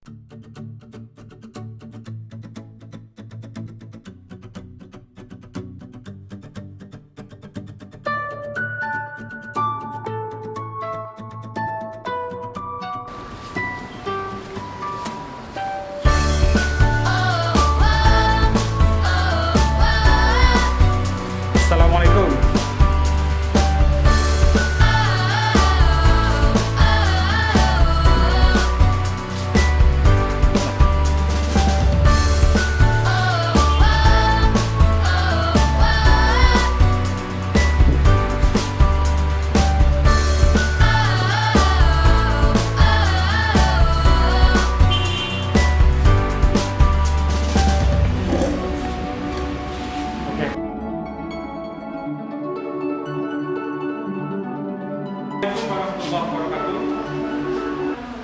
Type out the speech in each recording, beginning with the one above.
Assalamualaikum. Assalamualaikum warahmatullahi wabarakatuh.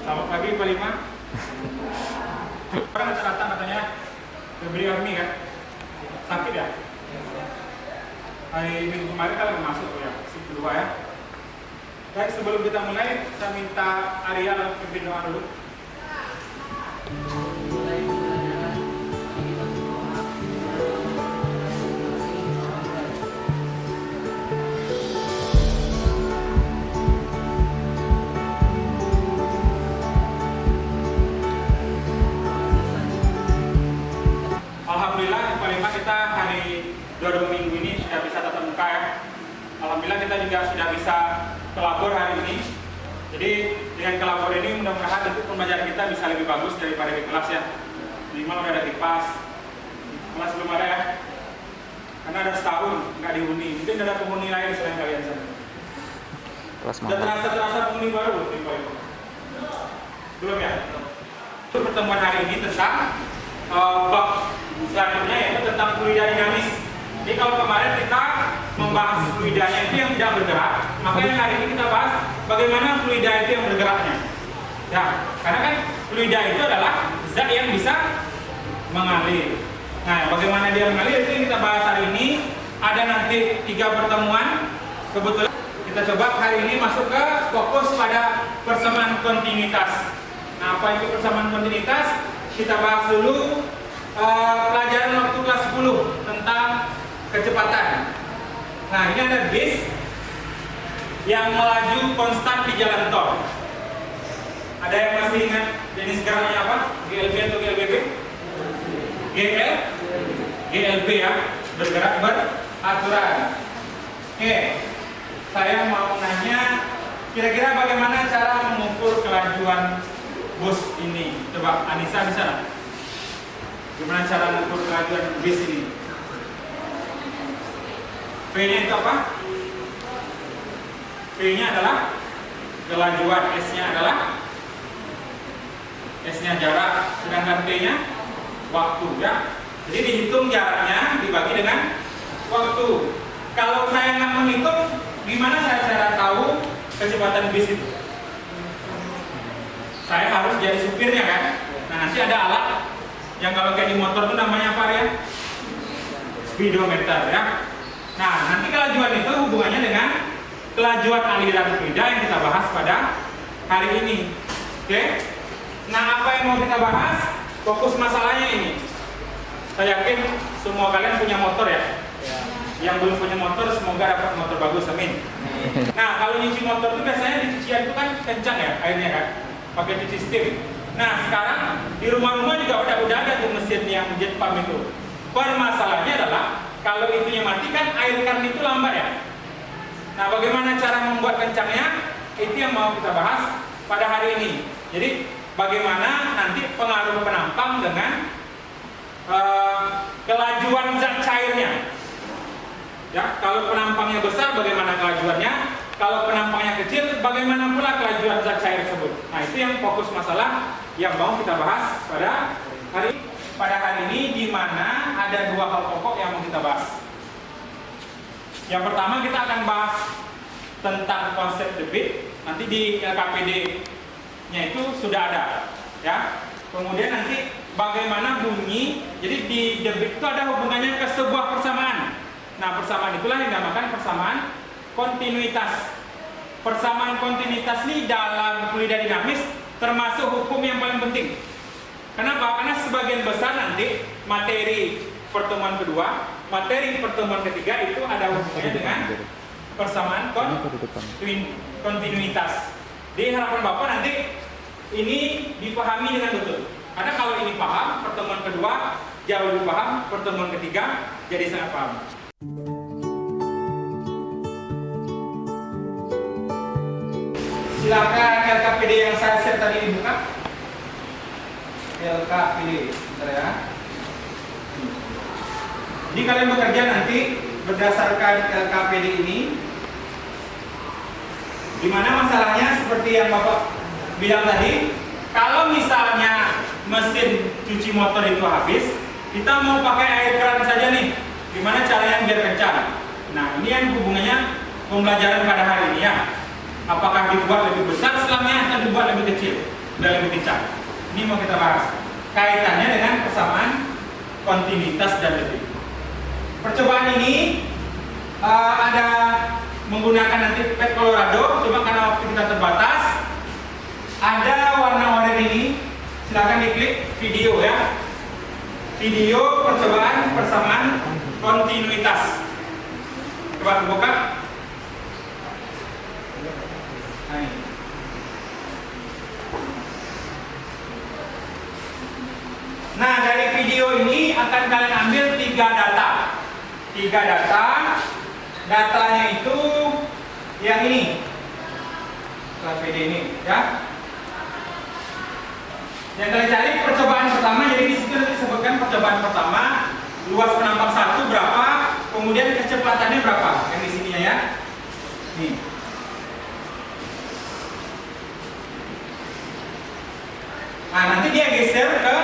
Selamat pagi Pak Lima. Orang datang katanya beli army kan? Sakit ya? Hari minggu kemarin kan masuk ya, shift kedua ya. Baik, sebelum kita mulai, saya minta Arya pimpin doa dulu. Alhamdulillah, Pak Lima, kita hari 2 minggu ini sudah bisa tatap muka ya. Alhamdulillah kita juga sudah bisa kelabor hari ini. Jadi dengan kelabor ini mudah-mudahan untuk pembelajaran kita bisa lebih bagus daripada di kelas ya. Minimal udah ada kipas. Kelas belum ada ya. Karena ada setahun nggak dihuni. Mungkin ada penghuni lain selain kalian sana. Sudah terasa penghuni baru di Pak Lima? Belum ya? Untuk pertemuan hari ini tentang bab selanjutnya yaitu tentang fluida dinamis. Jadi kalau kemarin kita membahas fluidanya itu yang tidak bergerak, maka yang hari ini kita bahas bagaimana fluida itu yang bergeraknya. Ya, karena kan fluida itu adalah zat yang bisa mengalir. Nah, bagaimana dia mengalir itu yang kita bahas hari ini. Ada nanti 3 pertemuan. Kebetulan kita coba hari ini masuk ke fokus pada persamaan kontinuitas. Nah, apa itu persamaan kontinuitas? Kita bahas dulu pelajaran waktu kelas 10 tentang kecepatan. Nah, ini ada bis yang melaju konstan di jalan tol. Ada yang masih ingat jenis geraknya apa? GLB atau GLBB? GLB ya, bergerak beraturan. Oke, saya mau nanya, kira-kira bagaimana cara mengukur kelajuan bus ini? Coba Anissa bisa nggak? Gimana cara mengukur kelajuan bis ini? V-nya itu apa? V-nya adalah kelajuan, S-nya adalah S-nya jarak, sedangkan T-nya waktu ya. Jadi dihitung jaraknya dibagi dengan waktu. Kalau saya nggak menghitung, gimana saya cara tahu kecepatan bis itu? Saya harus jadi supirnya kan. Nah, nanti ada alat yang kalau kayak di motor itu namanya apa ya? Speedometer ya. Nah, nanti kelajuan itu hubungannya dengan kelajuan aliran fluida yang kita bahas pada hari ini. Oke? Nah, apa yang mau kita bahas? Fokus masalahnya ini. Saya yakin semua kalian punya motor ya. Yang belum punya motor semoga dapat motor bagus, amin. Nah, kalau nyuci motor itu biasanya di cucian itu kan kencang ya airnya kan. Pakai cuci setir. Nah, sekarang di rumah-rumah juga udah ada tuh mesin yang jet pump itu. Permasalahannya adalah kalau itunya mati kan air kan itu lambat ya. Nah, bagaimana cara membuat kencangnya? Itu yang mau kita bahas pada hari ini. Jadi bagaimana nanti pengaruh penampang dengan kelajuan zat cairnya. Ya, kalau penampangnya besar bagaimana kelajuannya? Kalau penampangnya kecil, bagaimana pula kelajuan zat cair tersebut? Nah, itu yang fokus masalah yang mau kita bahas pada hari ini, di mana ada 2 hal pokok yang mau kita bahas. Yang pertama kita akan bahas tentang konsep debit. Nanti di LKPD-nya itu sudah ada, ya. Kemudian nanti bagaimana bunyi. Jadi di debit itu ada hubungannya ke sebuah persamaan. Nah, persamaan itulah yang dinamakan persamaan kontinuitas. Persamaan kontinuitas ini dalam fluida dinamis termasuk hukum yang paling penting. sebagian besar nanti materi pertemuan kedua, materi pertemuan ketiga itu ada hubungannya dengan persamaan kontinuitas. Di harapan Bapak nanti ini dipahami dengan betul. Karena kalau ini paham, pertemuan kedua jauh lebih paham, pertemuan ketiga jadi sangat paham. Silakan LKPD yang saya share tadi dibuka. LKPD, bentar ya. Jadi kalian bekerja nanti berdasarkan LKPD ini. Dimana masalahnya seperti yang Bapak bilang tadi, kalau misalnya mesin cuci motor itu habis, kita mau pakai air keran saja nih. Gimana caranya biar kencang? Nah, ini yang hubungannya pembelajaran pada hari ini ya. Apakah dibuat lebih besar selangnya atau dibuat lebih kecil dan lebih kencang? Ini mau kita bahas. Kaitannya dengan persamaan kontinuitas dan lebih. Percobaan ini ada menggunakan nanti pet Colorado, cuma karena waktu kita terbatas. Ada warna oranye ini, silakan diklik video ya. Video percobaan persamaan kontinuitas. Coba dibuka. Nah, dari video ini akan kalian ambil 3 data. 3 data. Datanya itu yang ini. LKPD ini, ya. Yang kalian cari percobaan pertama, jadi di situ disebutkan percobaan pertama, luas penampang 1 berapa, kemudian kecepatannya berapa. Yang di sininya ya. Nih. Nah, nanti dia geser ke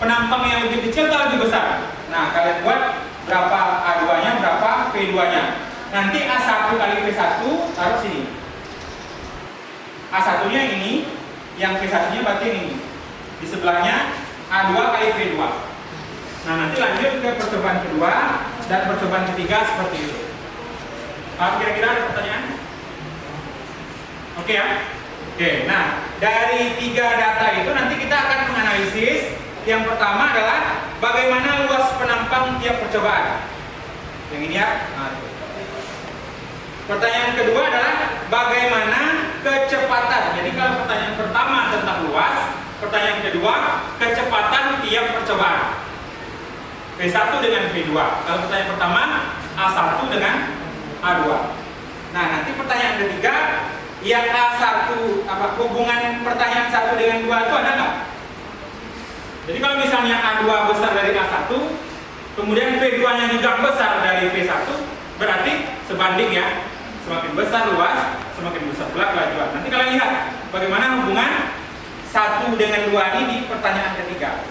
penampang yang lebih kecil atau lebih besar. Nah, kalian buat berapa A2-nya, berapa V2-nya. Nanti A1 kali V1 taruh sini. A1-nya ini, yang V1-nya berarti ini. Di sebelahnya A2 kali V2. Nah, nanti lanjut ke percobaan kedua dan percobaan ketiga seperti itu. Kira-kira ada pertanyaan? Oke ya? Oke, nah dari 3 data itu nanti kita akan menganalisis. Yang pertama adalah bagaimana luas penampang tiap percobaan. Yang ini ya. Nah, pertanyaan kedua adalah bagaimana kecepatan. Jadi kalau pertanyaan pertama tentang luas, pertanyaan kedua kecepatan tiap percobaan. V1 dengan V2. Kalau pertanyaan pertama A1 dengan A2. Nah, nanti pertanyaan ketiga yang A1 hubungan pertanyaan 1 dengan 2 itu ada nggak? Jadi kalau misalnya A2 besar dari A1, kemudian V2-nya juga besar dari V1, berarti sebanding ya. Semakin besar luas, semakin besar pula kelajuan. Nanti kalian lihat bagaimana hubungan 1 dengan 2 ini di pertanyaan ketiga.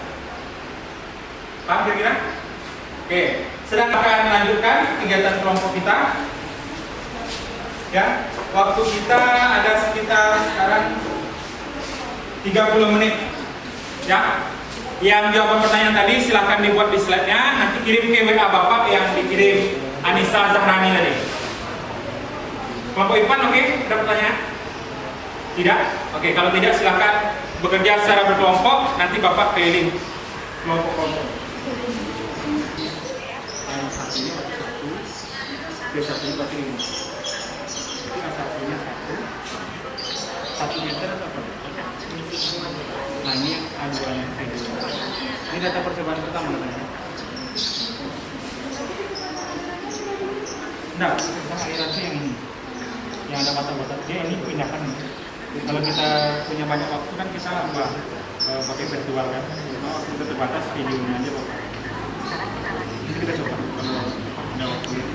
Paham kira-kira? Oke, sedang akan lanjutkan kegiatan kelompok kita. Ya, waktu kita ada sekitar sekarang 30 menit. Ya. Yang jawaban pertanyaan tadi silahkan dibuat di slide-nya, nanti kirim ke WA Bapak yang dikirim Anissa Zahrani tadi. Kelompok IPAN oke? Ada pertanyaan? Tidak? Oke, kalau tidak silahkan bekerja secara berkelompok, nanti Bapak keliling kelompok-kelompok. B1-nya berarti ini. Jadi A1-nya 1 meter atau apa? Nah, ini A2-nya V2. Ini data percobaan pertama namanya. Nah, sama alirannya yang ini. Yang ada kotak-kotak dia ini pindahkan. Kalau kita punya banyak waktu kan kita pakai virtual kan. Kalau waktu kita terbatas videonya aja Bapak. Nanti kita coba kalau ada waktu ini.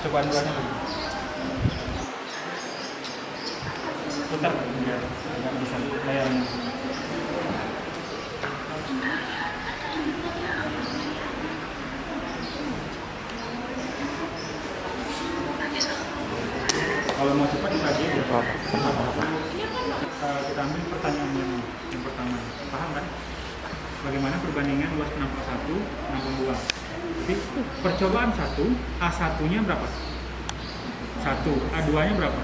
Cobaan duanya dulu. Putar nggak bisa layarnya. Kalau mau cepat dibagi ya Pak. Kita ambil pertanyaan yang pertama. Paham kan? Bagaimana perbandingan luas penampang 1 penampang 2? Jadi percobaan 1 A1-nya berapa? 1, A2-nya berapa?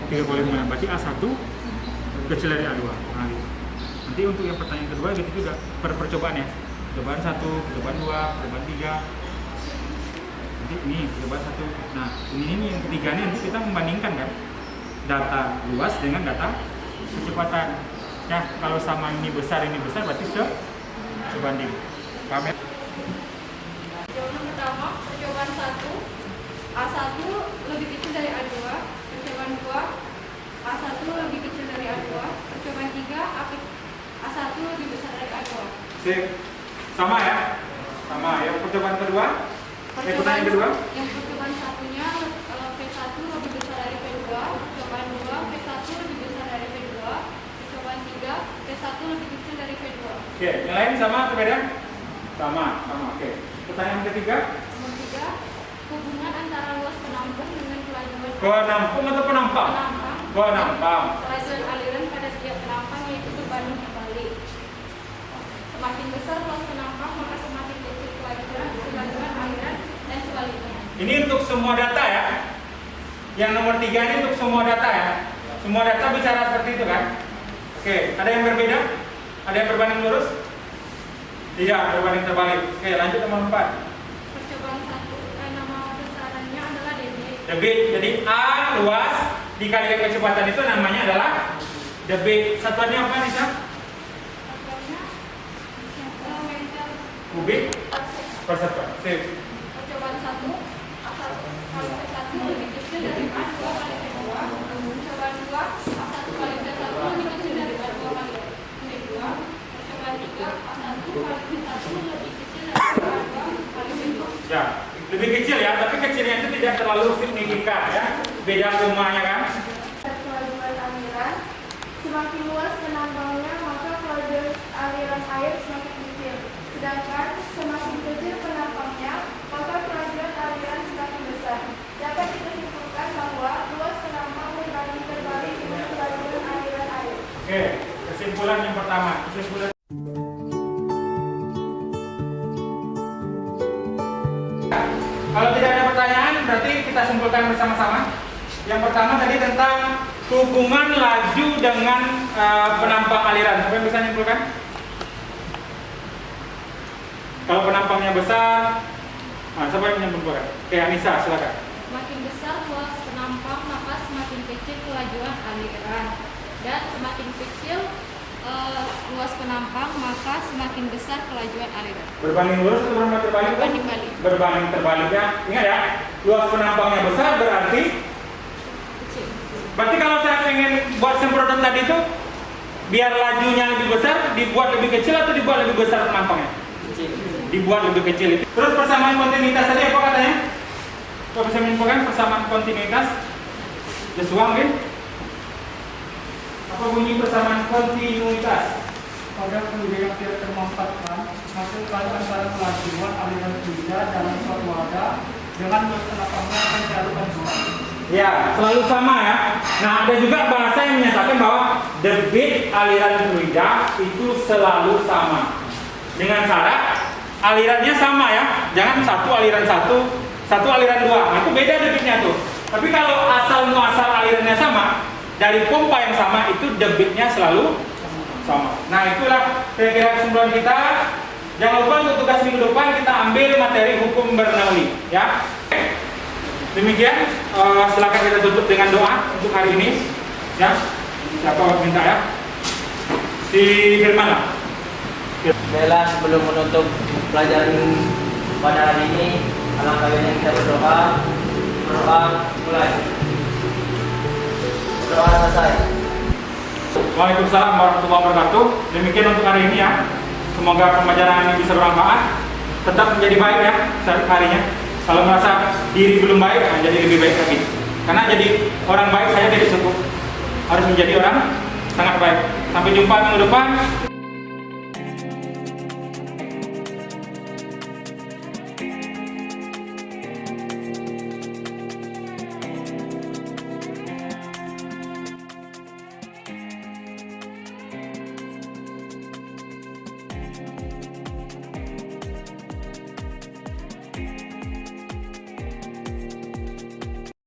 3,5. Berarti A1 kecil dari A2. Nah, gitu. Nanti untuk yang pertanyaan kedua gitu juga percobaan ya. Percobaan 1, percobaan 2, percobaan 3. Nanti ini percobaan 1. Nah, ini yang ketiga nih nanti kita membandingkan kan data luas dengan data kecepatan. Ya, kalau sama ini besar berarti sebanding. Paham ya? Jawaban pertama, percobaan 1, A1 lebih kecil dari A2. Percobaan 2, A1 lebih kecil dari A2. Percobaan 3, A1 lebih besar dari A2. Sip. Sama ya? Sama ya. Percobaan kedua? Pertanyaan kedua? Yang percobaan satunya P1 lebih besar dari P2. Percobaan 2, P1 lebih besar dari P2. Percobaan 3, P1 lebih kecil dari P2. Oke, yang lain sama atau beda? Sama. Oke. Pertanyaan ketiga? Nomor 3, hubungan antara luas penampung dengan kelajuan Penampung atau penampang? Penampang. Kelajuan aliran pada setiap penampang yaitu berbanding terbalik. Semakin besar luas penampang, maka semakin kecil kelajuan aliran dan sebaliknya. Ini untuk semua data ya. Yang nomor 3 ini untuk semua data ya. Semua data bicara seperti itu kan? Oke, ada yang berbeda? Ada yang berbanding lurus? Tidak, berbanding terbalik. Oke, lanjut nomor 4. Percobaan 1, nama besarannya adalah debit. Debit, jadi A luas dikalikan kecepatan itu namanya adalah debit. Satuannya apa Nisa? Satuannya meter Kubik per satuan. Sip. percobaan 1, A1 kali P1 lebih kecil dari A2 kali P2. Percobaan 2, A1 kali P1 lebih kecil dari A2 kali P2. Percobaan 3, A1 kali P1 lebih kecil dari A2 kali P2. Ya, lebih kecil ya, tapi kecilnya itu tidak terlalu signifikan ya. Beda komanya kan? Kelajuan aliran, semakin luas penambangnya maka kelajuan aliran air semakin kecil. Sedangkan semakin kecil penambangnya maka kelajuan aliran semakin besar. Dapat kita simpulkan bahwa luas penambang berbanding terbalik dengan kelajuan aliran air. Oke, kesimpulan yang pertama. Kalau tidak ada pertanyaan, berarti kita simpulkan bersama-sama. Yang pertama tadi tentang hubungan laju dengan penampang aliran. Siapa yang bisa menyimpulkan? Kalau penampangnya besar, siapa yang menyimpulkan? Oke, Anissa, silakan. Semakin besar luas penampang maka semakin kecil kelajuan aliran, dan semakin kecil luas penampang maka semakin besar kelajuan aliran. Berbanding lurus atau berbanding terbalik? Berbanding balik. Berbanding terbalik ya. Ingat ya, luas penampangnya besar berarti Kecil. berarti kalau saya pengen buat semprotan tadi itu biar lajunya lebih besar, dibuat lebih kecil atau dibuat lebih besar penampangnya? Kecil. Dibuat lebih kecil itu. Terus persamaan kontinuitas tadi apa katanya? Kok bisa menyimpulkan persamaan kontinuitas? Joshua mungkin? Apa bunyi persamaan kontinuitas? Pada penunjukan yang tidak termanfaatkan, maka kali antara kelajuan aliran fluida dalam suatu wadah dengan luas penapangnya akan diadukan dua. Ya, selalu sama ya. Nah, ada juga bahasa yang menyatakan bahwa debit aliran fluida itu selalu sama. Dengan syarat alirannya sama ya. Jangan satu aliran dua. Nah, itu beda debitnya tuh. Tapi kalau asal muasal alirannya sama, dari pompa yang sama itu debitnya selalu sama. Nah, itulah kira-kira kesimpulan kita. Jangan lupa untuk tugas minggu depan kita ambil materi hukum Bernoulli ya. Demikian, silakan kita tutup dengan doa untuk hari ini ya. Siapa minta ya? Si Firman lah. Baiklah, sebelum menutup pelajaran pada hari ini, alangkah baiknya kita berdoa. Berdoa mulai. Berdoa selesai. Waalaikumsalam warahmatullahi wabarakatuh. Demikian untuk hari ini ya. Semoga pembelajaran ini bisa bermanfaat. Tetap menjadi baik ya harinya. Kalau merasa diri belum baik, jadi lebih baik lagi. Karena jadi orang baik saja tidak cukup. Harus menjadi orang sangat baik. Sampai jumpa minggu depan.